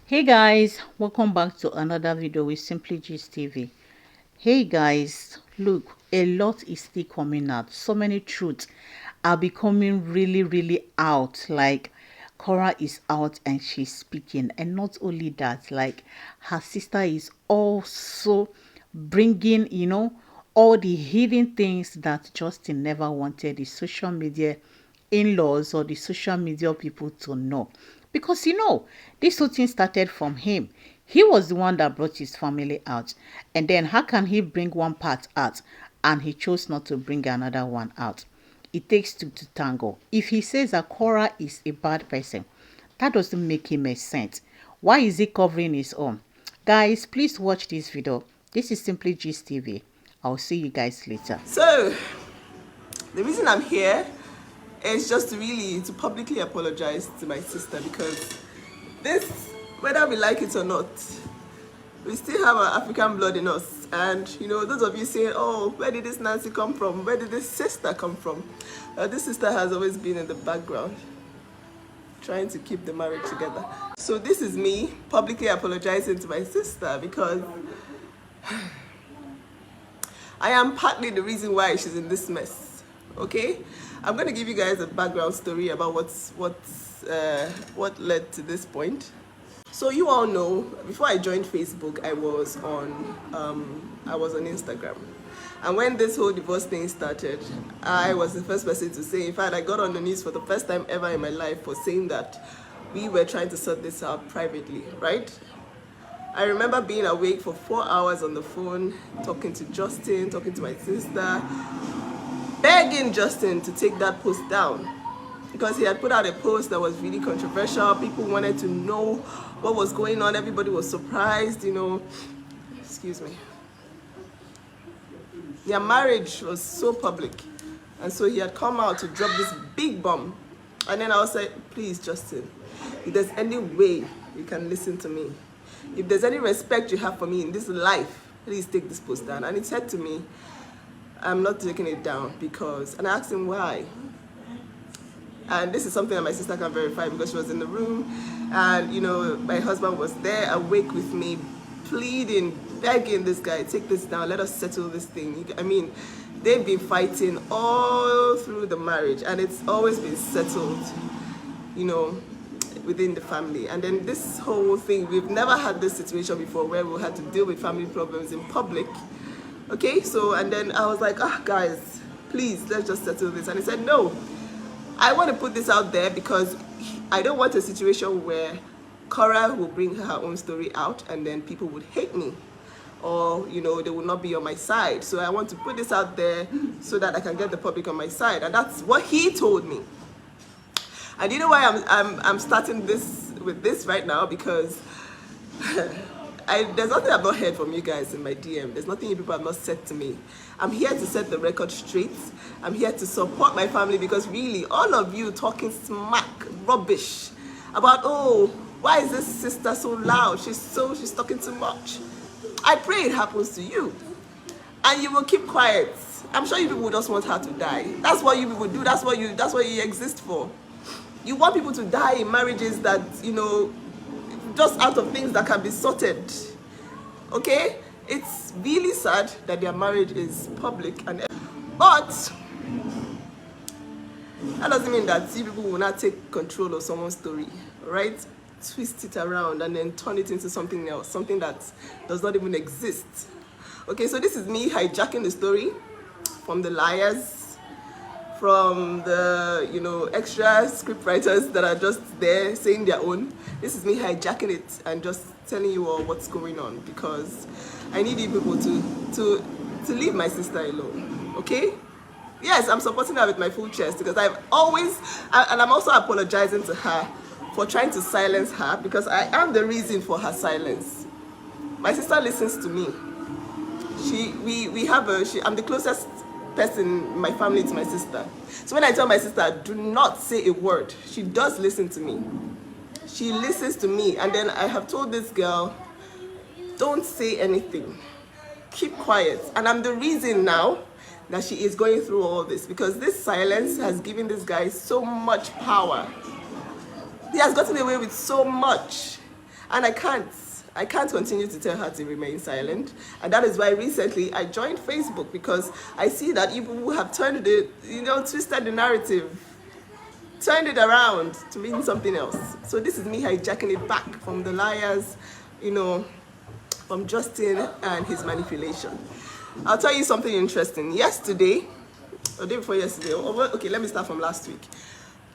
Hey guys, welcome back to another video with Simply Gist TV. Hey guys, look, a lot is still coming out. So many truths are becoming really out. Like Korra is out and she's speaking, and not only that, like her sister is also bringing, all the hidden things that Justin never wanted the social media in-laws or the social media people to know. Because this whole thing started from him. He was the one that brought his family out. And then how can he bring one part out and he chose not to bring another one out? It takes two to tango. If he says that Korra is a bad person, that doesn't make him make sense. Why is he covering his own? Guys, please watch this video. This is Simply Gist TV. I'll see you guys later. So, the reason I'm here is just to publicly apologize to my sister, because this, whether we like it or not, we still have our African blood in us. And those of you saying, oh, where did this Nancy come from? Where did this sister come from? This sister has always been in the background trying to keep the marriage together. So this is me publicly apologizing to my sister, because I am partly the reason why she's in this mess. Okay, I'm going to give you guys a background story about what led to this point. So you all know, before I joined Facebook, I was on Instagram, and when this whole divorce thing started, I was the first person to say. In fact, I got on the news for the first time ever in my life for saying that we were trying to sort this out privately, right? I remember being awake for 4 hours on the phone, talking to Justin, talking to my sister, begging Justin to take that post down, because he had put out a post that was really controversial. People wanted to know what was going on. Everybody was surprised, Excuse me. Their marriage was so public, and so he had come out to drop this big bomb. And then I was like, please, Justin, if there's any way you can listen to me, if there's any respect you have for me in this life, please take this post down. And he said to me, I'm not taking it down because, and I asked him why. And this is something that my sister can verify, because she was in the room, and my husband was there awake with me, pleading, begging this guy, take this down, let us settle this thing. I mean, they've been fighting all through the marriage, and it's always been settled, within the family. And then this whole thing, we've never had this situation before where we had to deal with family problems in public. Okay, so, and then I was like, guys, please, let's just settle this. And he said, no, I want to put this out there because I don't want a situation where Korra will bring her own story out and then people would hate me, or they will not be on my side. So I want to put this out there so that I can get the public on my side. And that's what he told me. And you know why I'm starting this with this right now? Because there's nothing I've not heard from you guys in my DM. There's nothing you people have not said to me. I'm here to set the record straight. I'm here to support my family, because really, all of you talking smack, rubbish about, oh, why is this sister so loud? She's talking too much. I pray it happens to you, and you will keep quiet. I'm sure you people just want her to die. That's what you people do. That's what you exist for. You want people to die in marriages that, just out of things that can be sorted. Okay? It's really sad that their marriage is public, but that doesn't mean that you people will not take control of someone's story, right? Twist it around and then turn it into something else, something that does not even exist. Okay, so this is me hijacking the story from the liars, from the extra script writers that are just there saying their own. This is me hijacking it and just telling you all what's going on, because I need you people to leave my sister alone. Okay? Yes, I'm supporting her with my full chest, because and I'm also apologizing to her for trying to silence her, because I am the reason for her silence. My sister listens to me. I'm the closest person in my family to my sister. So when I tell my sister, do not say a word, she does listen to me. She listens to me. And then I have told this girl, don't say anything, keep quiet. And I'm the reason now that she is going through all this, because this silence has given this guy so much power. He has gotten away with so much. And I can't continue to tell her to remain silent. And that is why recently I joined Facebook, because I see that people have turned it, twisted the narrative, turned it around to mean something else. So this is me hijacking it back from the liars, from Justin and his manipulation. I'll tell you something interesting. Yesterday, or day before yesterday, okay, let me start from last week.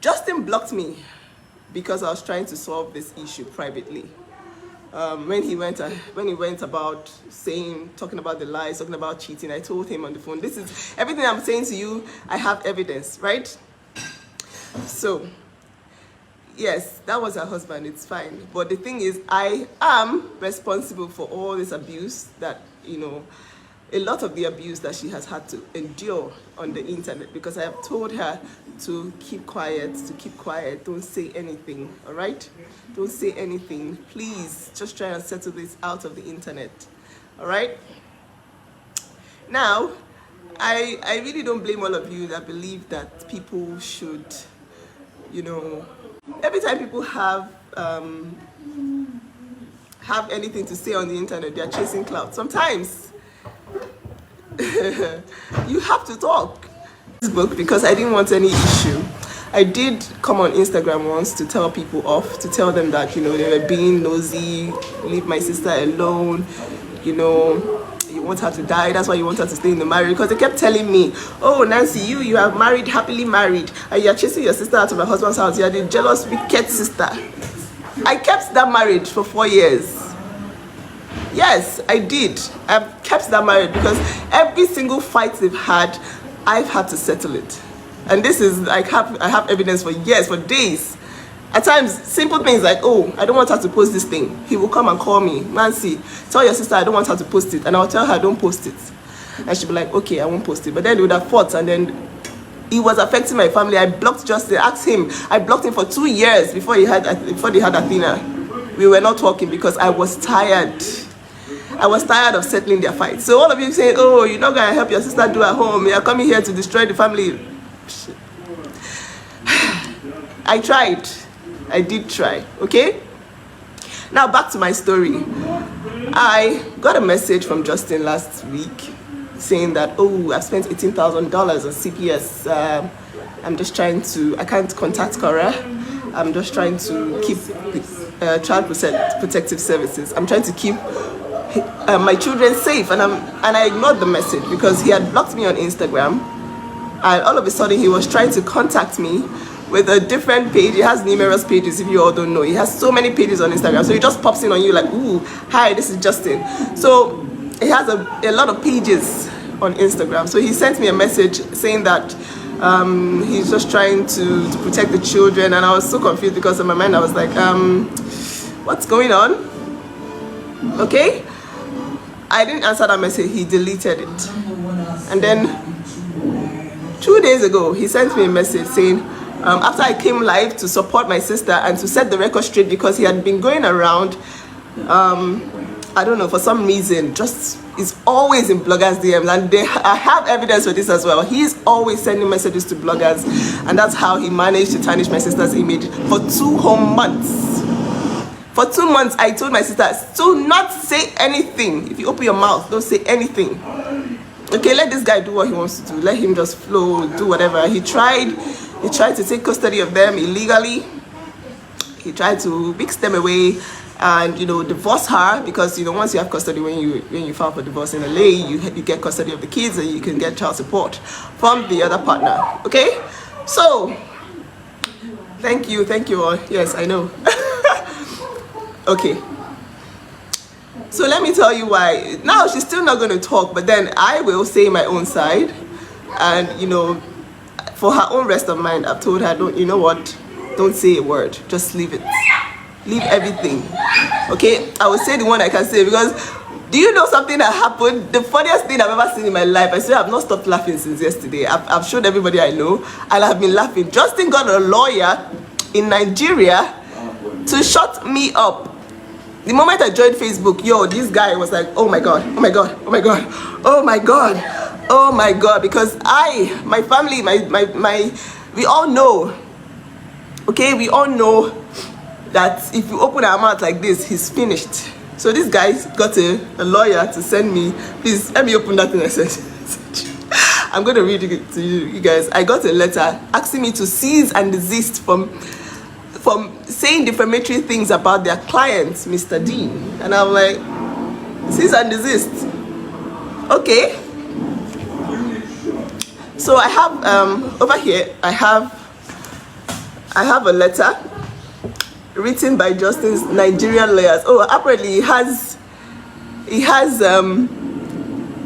Justin blocked me because I was trying to solve this issue privately. When he went about talking about the lies, talking about cheating, I told him on the phone, this is everything I'm saying to you, I have evidence, right? So, yes, that was her husband, it's fine. But the thing is, I am responsible for all this abuse that, a lot of the abuse that she has had to endure on the internet, because I have told her to keep quiet, don't say anything, all right? Don't say anything. Please, just try and settle this out of the internet, all right? Now, I really don't blame all of you that believe that people should, every time people have anything to say on the internet, they're chasing clout. Sometimes you have to talk. Facebook, because I didn't want any issue. I did come on Instagram once to tell people off, to tell them that, they were being nosy, leave my sister alone, you want her to die, that's why you want her to stay in the marriage. Because they kept telling me, oh, Nancy, you are married, happily married, and you're chasing your sister out of her husband's house. You're the jealous, wicked sister. I kept that marriage for 4 years. Yes, I did. I've kept that marriage because every single fight they've had, I've had to settle it. And this is, I have evidence for years, for days. At times, simple things like, oh, I don't want her to post this thing. He will come and call me, Nancy, tell your sister I don't want her to post it. And I'll tell her, don't post it. And she'll be like, okay, I won't post it. But then they would have fought, and then it was affecting my family. I blocked Justin, asked him. I blocked him for 2 years before they had Athena. We were not talking because I was tired. I was tired of settling their fights. So all of you saying, oh, you're not going to help your sister do at home. You're coming here to destroy the family. I tried. I did try. Okay? Now back to my story. I got a message from Justin last week saying that, oh, I've spent $18,000 on CPS. I'm just trying to, I can't contact Korra. I'm just trying to keep child protective services. I'm trying to keep my children safe, and I ignored the message because he had blocked me on Instagram, and all of a sudden he was trying to contact me with a different page. He has numerous pages, if you all don't know. He has so many pages on Instagram, so he just pops in on you like, ooh, hi, this is Justin. So he has a lot of pages on Instagram. So he sent me a message saying that he's just trying to protect the children, and I was so confused because in my mind I was like, what's going on? Okay, I didn't answer that message. He deleted it. And then 2 days ago he sent me a message saying, after I came live to support my sister and to set the record straight, because he had been going around, I don't know, for some reason, just is always in bloggers' DMs, and I have evidence for this as well. He's always sending messages to bloggers, and that's how he managed to tarnish my sister's image for 2 whole months. For 2 months, I told my sister, do not say anything. If you open your mouth, don't say anything. Okay, let this guy do what he wants to do. Let him just flow, do whatever. He tried to take custody of them illegally. He tried to mix them away and, divorce her, because, once you have custody, when you file for divorce in LA, you get custody of the kids and you can get child support from the other partner. Okay? So, thank you all. Yes, I know. Okay, so let me tell you why. Now she's still not going to talk, but then I will say my own side, and for her own rest of mind, I've told her, don't say a word, just leave it, leave everything. Okay, I will say the one I can say, because do you know something that happened? The funniest thing I've ever seen in my life. I swear I've not stopped laughing since yesterday. I've showed everybody I know, and I've been laughing. Justin got a lawyer in Nigeria to shut me up. The moment I joined Facebook, this guy was like, oh my god, oh my god, oh my god, oh my god, oh my god, because my family, we all know, okay, we all know that if you open our mouth like this, he's finished. So this guy got a lawyer to send me, please let me open that in a second. I'm going to read it to you guys. I got a letter asking me to cease and desist from saying defamatory things about their client, Mr. Dean. And I'm like, cease and desist. Okay. So I have over here I have a letter written by Justin's Nigerian lawyers. Oh, apparently he has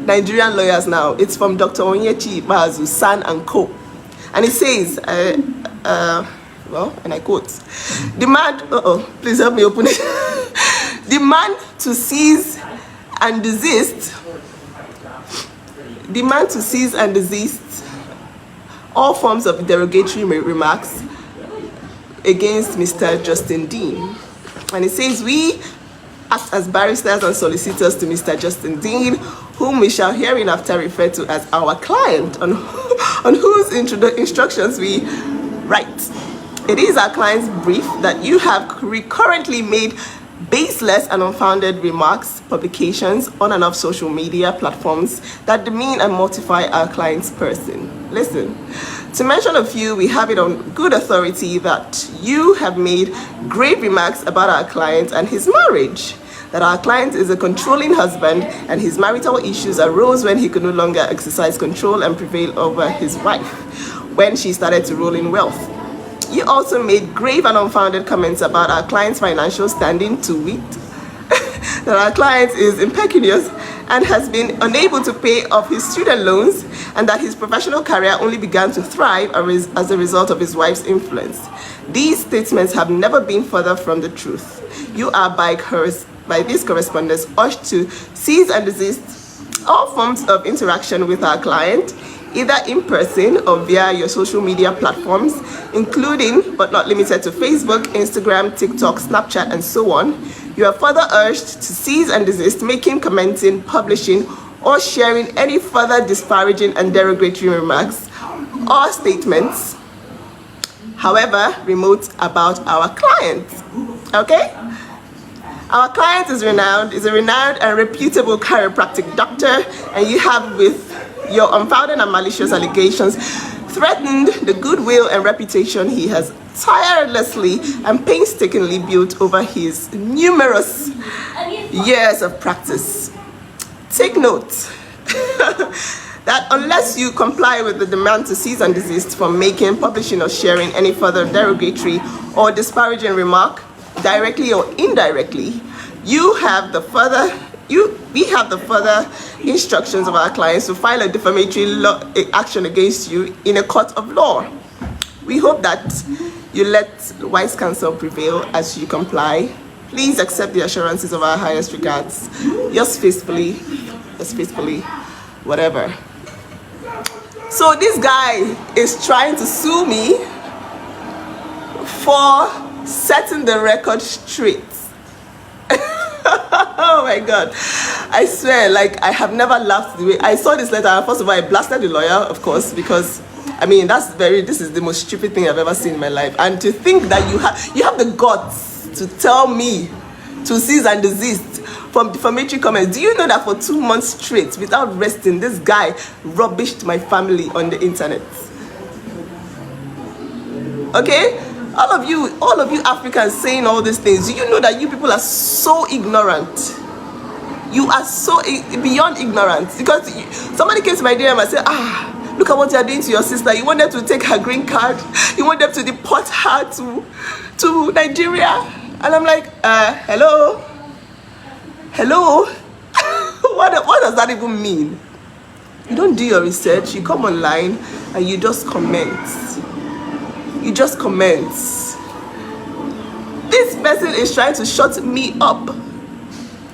Nigerian lawyers now. It's from Dr. Onyechi Bazu, San and Co. And it says, well, and I quote, demand, please help me open it. Demand to cease and desist all forms of derogatory remarks against Mr. Justin Dean. And it says, we act as barristers and solicitors to Mr. Justin Dean, whom we shall hereinafter refer to as our client, on whose instructions we write. It is our client's brief that you have recurrently made baseless and unfounded remarks, publications on and off social media platforms that demean and mortify our client's person. Listen, to mention a few, we have it on good authority that you have made grave remarks about our client and his marriage, that our client is a controlling husband and his marital issues arose when he could no longer exercise control and prevail over his wife when she started to roll in wealth. You also made grave and unfounded comments about our client's financial standing, to wit, that our client is impecunious and has been unable to pay off his student loans, and that his professional career only began to thrive as a result of his wife's influence. These statements have never been further from the truth. You are by this correspondence urged to cease and desist all forms of interaction with our client, either in person or via your social media platforms, including but not limited to Facebook, Instagram, TikTok, Snapchat, and so on. You are further urged to cease and desist making, commenting, publishing, or sharing any further disparaging and derogatory remarks or statements, however remote, about our client. Okay? Our client is a renowned and reputable chiropractic doctor, and you have, with your unfounded and malicious allegations, threatened the goodwill and reputation he has tirelessly and painstakingly built over his numerous years of practice. Take note that unless you comply with the demand to cease and desist from making, publishing, or sharing any further derogatory or disparaging remark, directly or indirectly, we have the further instructions of our clients to file a defamatory action against you in a court of law. We hope that you let wise counsel prevail as you comply. Please accept the assurances of our highest regards. Yours faithfully, whatever. So this guy is trying to sue me for setting the record straight. Oh my God, I swear, like, I have never laughed the way I saw this letter. First of all, I blasted the lawyer, of course, because I mean, this is the most stupid thing I've ever seen in my life. And to think that you have the guts to tell me to cease and desist from defamatory comments. Do you know that for 2 months straight, without resting, this guy rubbished my family on the internet? Okay? All of you Africans saying all these things, do you know that you people are so ignorant? You are so beyond ignorant. Because somebody came to my DM and said, look at what you are doing to your sister. You want them to take her green card. You want them to deport her to Nigeria. And I'm like, hello? What does that even mean? You don't do your research. You come online and you just comment. This person is trying to shut me up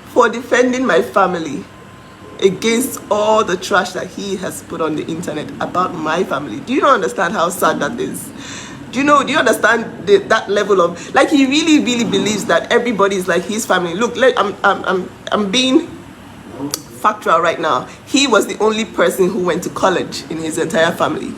for defending my family against all the trash that he has put on the internet about my family. Do you not understand how sad that is? Do you understand that level of, like, he really believes that everybody is like his family. Look, I'm being factual right now. He was the only person who went to college in his entire family.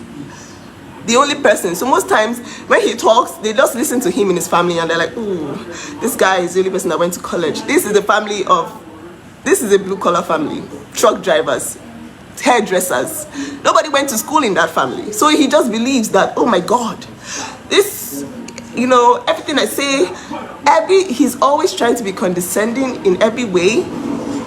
The only person. So most times when he talks, they just listen to him and his family, and they're like, ooh, this guy is the only person that went to college. This is a blue collar family, truck drivers, hairdressers. Nobody went to school in that family. So he just believes that, oh my God, this, everything I say, he's always trying to be condescending in every way.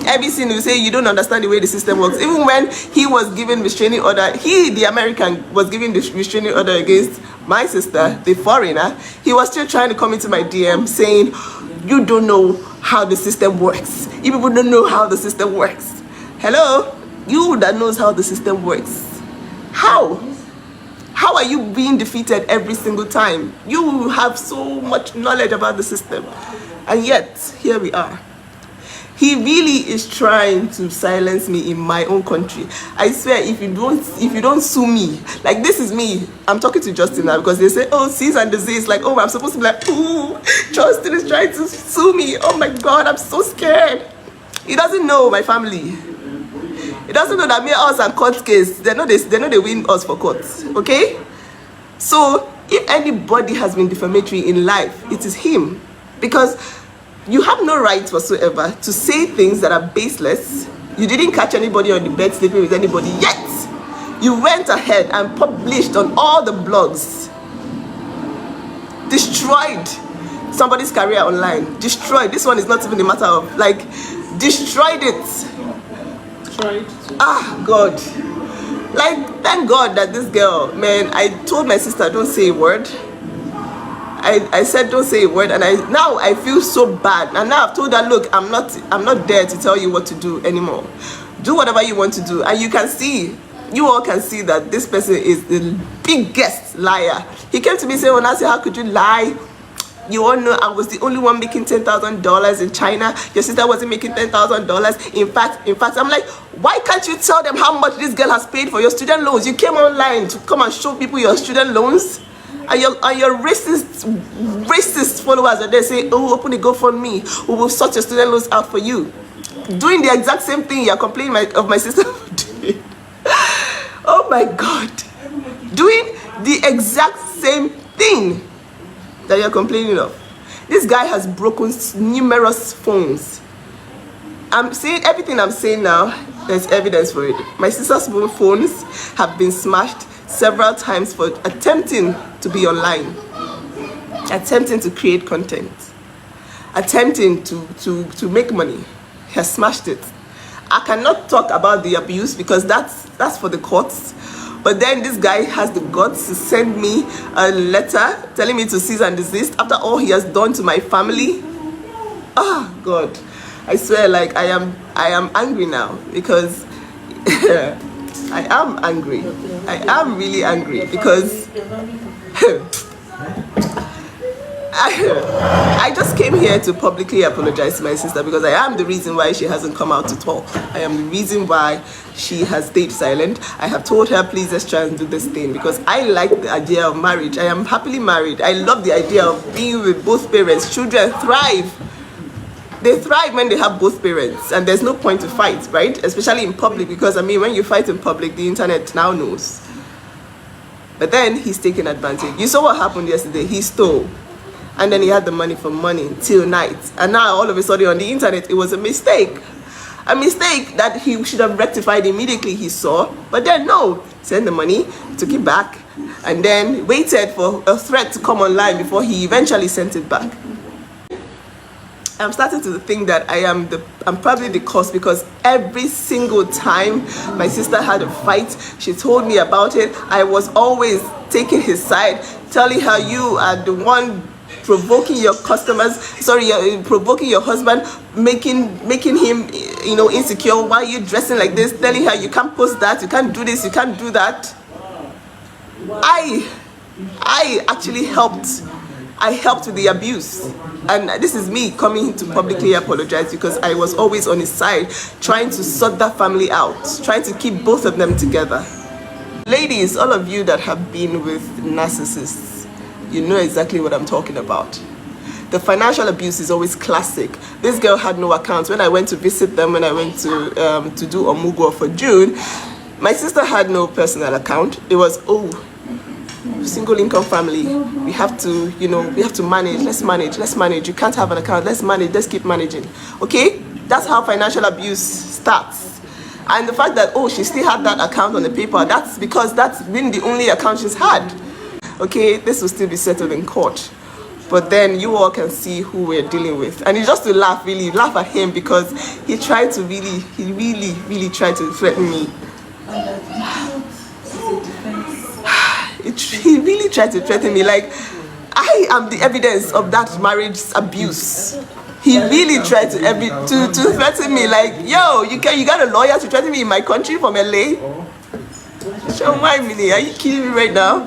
Every scene will say, you don't understand the way the system works. Even when he was given restraining order, the American, was given the restraining order against my sister, the foreigner, he was still trying to come into my DM saying, you don't know how the system works. You people don't know how the system works. Hello? You that knows how the system works. How? How are you being defeated every single time? You have so much knowledge about the system. And yet, here we are. He really is trying to silence me in my own country. I swear, if you don't sue me, like this is me. I'm talking to Justin now because they say, oh, cease and desist. Like, oh, I'm supposed to be like, ooh, Justin is trying to sue me. Oh my God, I'm so scared. He doesn't know my family. He doesn't know that me and us are court case. They know they win us for courts. Okay? So if anybody has been defamatory in life, it is him. Because you have no right whatsoever to say things that are baseless. You didn't catch anybody on the bed sleeping with anybody yet. You went ahead and published on all the blogs. Destroyed somebody's career online. Destroyed. This one is not even a matter of, like, destroyed it. Tried. Ah, God. Like, thank God that this girl, man, I told my sister, don't say a word. I said don't say a word, and now I feel so bad, and now I've told her, look, I'm not there to tell you what to do anymore. Do whatever you want to do. And you all can see that this person is the biggest liar. He came to me saying, when I said, how could you lie? You all know I was the only one making $10,000 in China. Your sister wasn't making $10,000. In fact, I'm like, why can't you tell them how much this girl has paid for your student loans? You came online to come and show people your student loans. And your racist followers are there saying, oh, open a GoFundMe, we will sort your student loans out for you. Doing the exact same thing you're complaining of my sister doing. Oh my God. Doing the exact same thing that you're complaining of. This guy has broken numerous phones. I'm saying everything I'm saying now, there's evidence for it. My sister's phones have been smashed several times for attempting to be online, attempting to create content, attempting to make money. He has smashed it. I cannot talk about the abuse because that's for the courts. But then this guy has the guts to send me a letter telling me to cease and desist after all he has done to my family. Ah, God, I swear, like I am angry now because I am angry. I am really angry because I just came here to publicly apologize to my sister because I am the reason why she hasn't come out to talk. I am the reason why she has stayed silent. I have told her, please, let's try and do this thing because I like the idea of marriage. I am happily married. I love the idea of being with both parents. Children thrive. They thrive when they have both parents, and there's no point to fight, right? Especially in public, because I mean, when you fight in public, the internet now knows. But then he's taking advantage. You saw what happened yesterday. He stole, and then he had the money for money till night, and now all of a sudden on the internet, it was a mistake that he should have rectified immediately. He saw, but then no, sent the money, took it back, and then waited for a threat to come online before he eventually sent it back. I'm starting to think that I'm probably the cause, because every single time my sister had a fight, she told me about it. I was always taking his side, telling her, you are the one provoking your provoking your husband, making him, insecure. Why are you dressing like this? Telling her you can't post that, you can't do this, you can't do that. I actually helped. I helped with the abuse, and this is me coming to publicly apologize because I was always on his side, trying to sort that family out, trying to keep both of them together. Ladies, all of you that have been with narcissists, you know exactly what I'm talking about. The financial abuse is always classic. This girl had no accounts. When I went to visit them, when I went to do Omugo for June, my sister had no personal account. It was, oh, single income family. We have to, you know, we have to manage. Let's manage. You can't have an account. Let's manage. Let's keep managing. Okay? That's how financial abuse starts. And the fact that, oh, she still had that account on the paper, that's because that's been the only account she's had. Okay? This will still be settled in court. But then you all can see who we're dealing with. And it's just to laugh, really, laugh at him because he really tried to threaten me. He really tried to threaten me, like I am the evidence of that marriage abuse. He really tried to threaten me, like, yo, you got a lawyer to threaten me in my country from LA? Show my mini, are you kidding me right now?